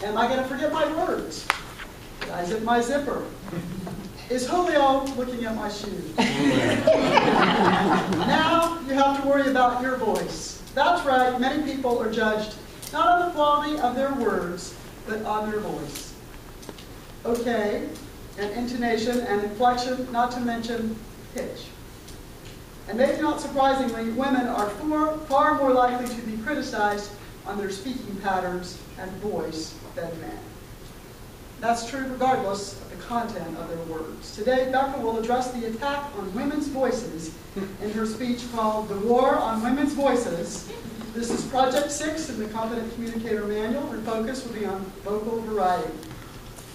Am I going to forget my words? Did I zip my zipper? Is Julio looking at my shoes? Now you have to worry about your voice. That's right, many people are judged not on the quality of their words, but on their voice. Okay, and intonation and inflection, not to mention pitch. And maybe not surprisingly, women are far more likely to be criticized on their speaking patterns and voice than men. That's true regardless of the content of their words. Today, Becca will address the attack on women's voices in her speech called The War on Women's Voices. This is Project 6 in the Competent Communicator Manual. Her focus will be on vocal variety.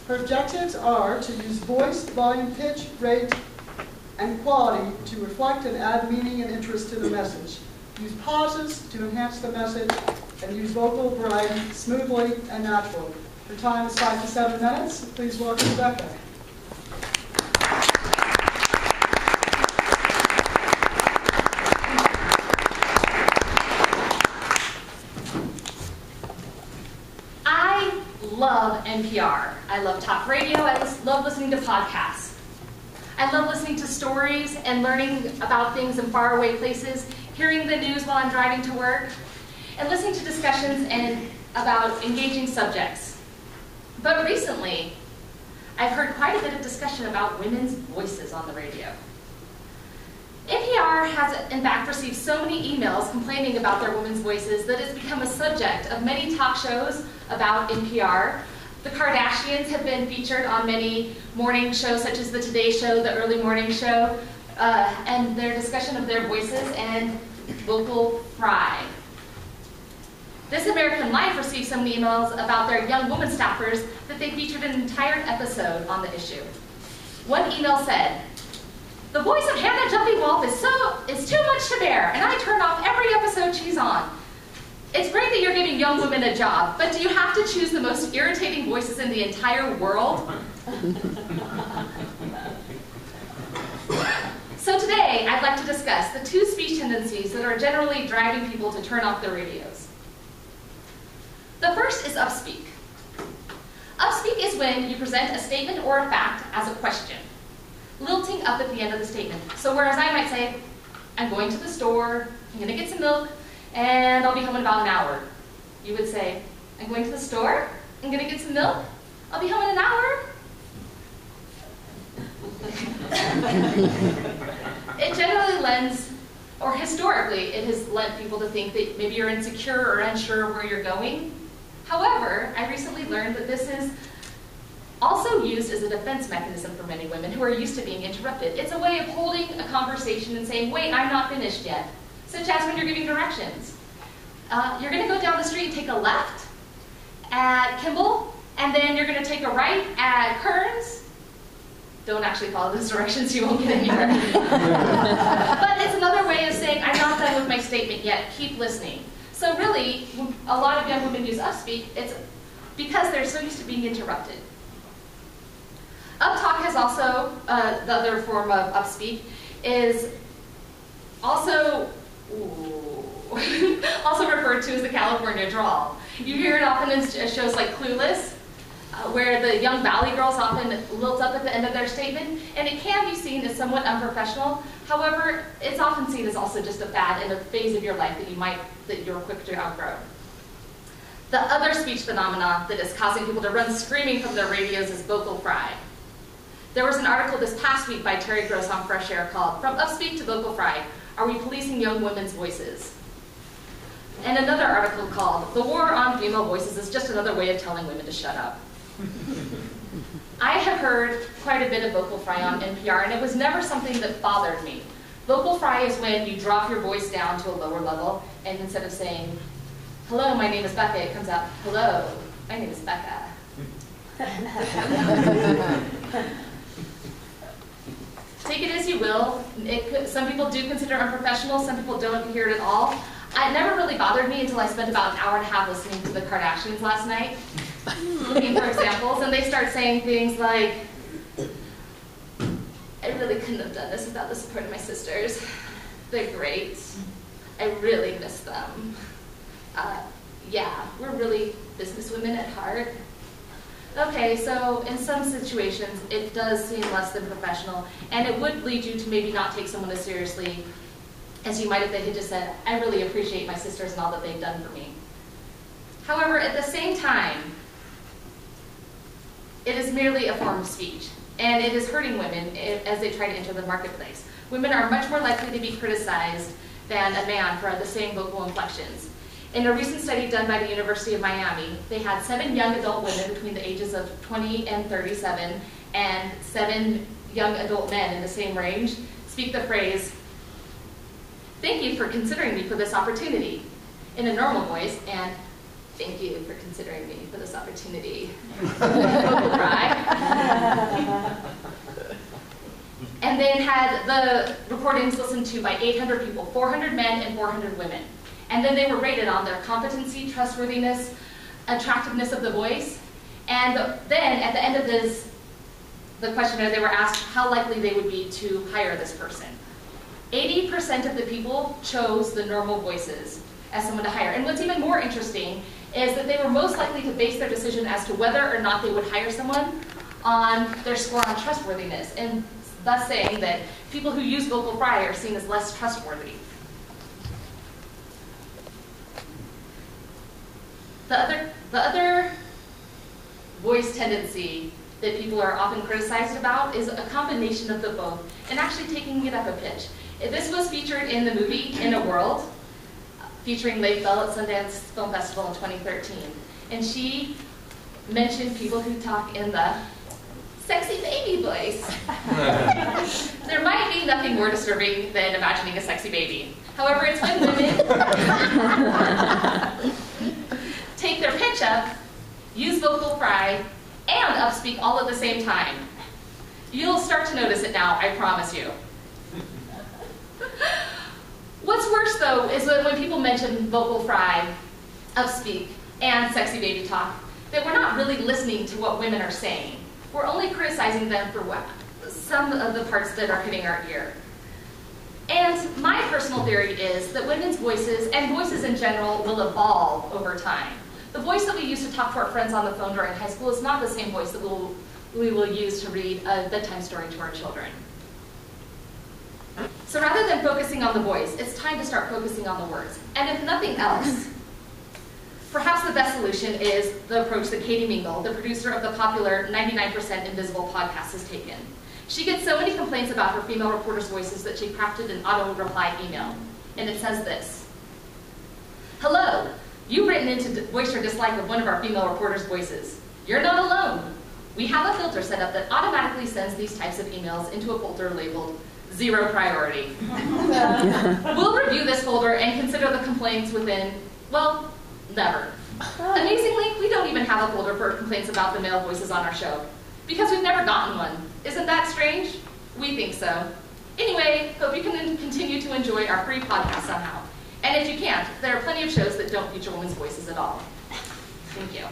Her objectives are to use voice, volume, pitch, rate, and quality to reflect and add meaning and interest to the message. Use pauses to enhance the message, and use vocal variety smoothly and naturally. Her time is 5 to 7 minutes. Please welcome Becca. I love NPR. I love talk radio. I love listening to podcasts. I love listening to stories and learning about things in faraway places, hearing the news while I'm driving to work, and listening to discussions about engaging subjects. But recently, I've heard quite a bit of discussion about women's voices on the radio. NPR has, in fact, received so many emails complaining about their women's voices that it's become a subject of many talk shows about NPR. The Kardashians have been featured on many morning shows, such as the Today Show, the Early Morning Show, and their discussion of their voices and vocal fry. This American Life received some emails about their young woman staffers that they featured an entire episode on the issue. One email said, "The voice of Hannah Jumping Wolf is too much to bear, and I turn off every episode she's on. It's great that you're giving young women a job, but do you have to choose the most irritating voices in the entire world?" So today, I'd like to discuss the two speech tendencies that are generally driving people to turn off their radios. The first is upspeak. Upspeak is when you present a statement or a fact as a question, lilting up at the end of the statement. So whereas I might say, "I'm going to the store, I'm going to get some milk, and I'll be home in about an hour," you would say, "I'm going to the store, I'm going to get some milk, I'll be home in an hour." It generally lends, or historically, it has led people to think that maybe you're insecure or unsure where you're going. However, I recently learned that this is also used as a defense mechanism for many women who are used to being interrupted. It's a way of holding a conversation and saying, "Wait, I'm not finished yet." Such as when you're giving directions. You're going to go down the street and take a left at Kimball, and then you're going to take a right at Kearns. Don't actually follow those directions, you won't get anywhere. But it's another way of saying, "I'm not done with my statement yet, keep listening." So really, a lot of young women use upspeak, it's because they're so used to being interrupted. Uptalk has also, the other form of upspeak, is also also referred to as the California drawl. You hear it often in shows like Clueless, where the young Valley girls often lilt up at the end of their statement, and it can be seen as somewhat unprofessional. However, it's often seen as also just a fad in a phase of your life that you're quick to outgrow. The other speech phenomenon that is causing people to run screaming from their radios is vocal fry. There was an article this past week by Terry Gross on Fresh Air called "From Upspeak to Vocal Fry, Are We Policing Young Women's Voices?" And another article called "The War on Female Voices is Just Another Way of Telling Women to Shut Up." I have heard quite a bit of vocal fry on NPR, and it was never something that bothered me. Vocal fry is when you drop your voice down to a lower level, and instead of saying, "Hello, my name is Becca," it comes out, "Hello, my name is Becca." Take it as you will. Some people do consider it unprofessional, some people don't hear it at all. It never really bothered me until I spent about an hour and a half listening to the Kardashians last night, looking for examples, and they start saying things like, "I really couldn't have done this without the support of my sisters. They're great. I really miss them. yeah, we're really businesswomen at heart. Okay, so in some situations, it does seem less than professional, and it would lead you to maybe not take someone as seriously as you might if they had just said, I really appreciate my sisters and all that they've done for me. However, at the same time, it is merely a form of speech, and it is hurting women as they try to enter the marketplace. Women are much more likely to be criticized than a man for the same vocal inflections. In a recent study done by the University of Miami, they had 7 young adult women between the ages of 20 and 37 and 7 young adult men in the same range speak the phrase, "Thank you for considering me for this opportunity," in a normal voice, and "Thank you for considering me for this opportunity." Vocal fry. And they had the recordings listened to by 800 people, 400 men and 400 women. And then they were rated on their competency, trustworthiness, attractiveness of the voice. And then at the end of the questionnaire, they were asked how likely they would be to hire this person. 80% of the people chose the normal voices as someone to hire. And what's even more interesting is that they were most likely to base their decision as to whether or not they would hire someone on their score on trustworthiness, and thus saying that people who use vocal fry are seen as less trustworthy. The other voice tendency that people are often criticized about is a combination of the both, and actually taking it up a pitch. This was featured in the movie In a World, featuring Leigh Bell at Sundance Film Festival in 2013. And she mentioned people who talk in the sexy baby voice. There might be nothing more disturbing than imagining a sexy baby. However, it's when women take their pitch up, use vocal fry, and upspeak all at the same time. You'll start to notice it now, I promise you. What's worse, though, is that when people mention vocal fry, upspeak, and sexy baby talk, that we're not really listening to what women are saying. We're only criticizing them for some of the parts that are hitting our ear. And my personal theory is that women's voices, and voices in general, will evolve over time. The voice that we used to talk to our friends on the phone during high school is not the same voice that we will use to read a bedtime story to our children. So rather than focusing on the voice, it's time to start focusing on the words. And if nothing else, perhaps the best solution is the approach that Katie Mingle, the producer of the popular 99% Invisible podcast, has taken. She gets so many complaints about her female reporters' voices that she crafted an auto-reply email. And it says this: "Hello, you've written in to voice your dislike of one of our female reporters' voices. You're not alone. We have a filter set up that automatically sends these types of emails into a folder labeled 0 priority. We'll review this folder and consider the complaints within, well, never. Amazingly, we don't even have a folder for complaints about the male voices on our show, because we've never gotten one. Isn't that strange? We think so. Anyway, hope you can continue to enjoy our free podcast somehow. And if you can't, there are plenty of shows that don't feature women's voices at all. Thank you."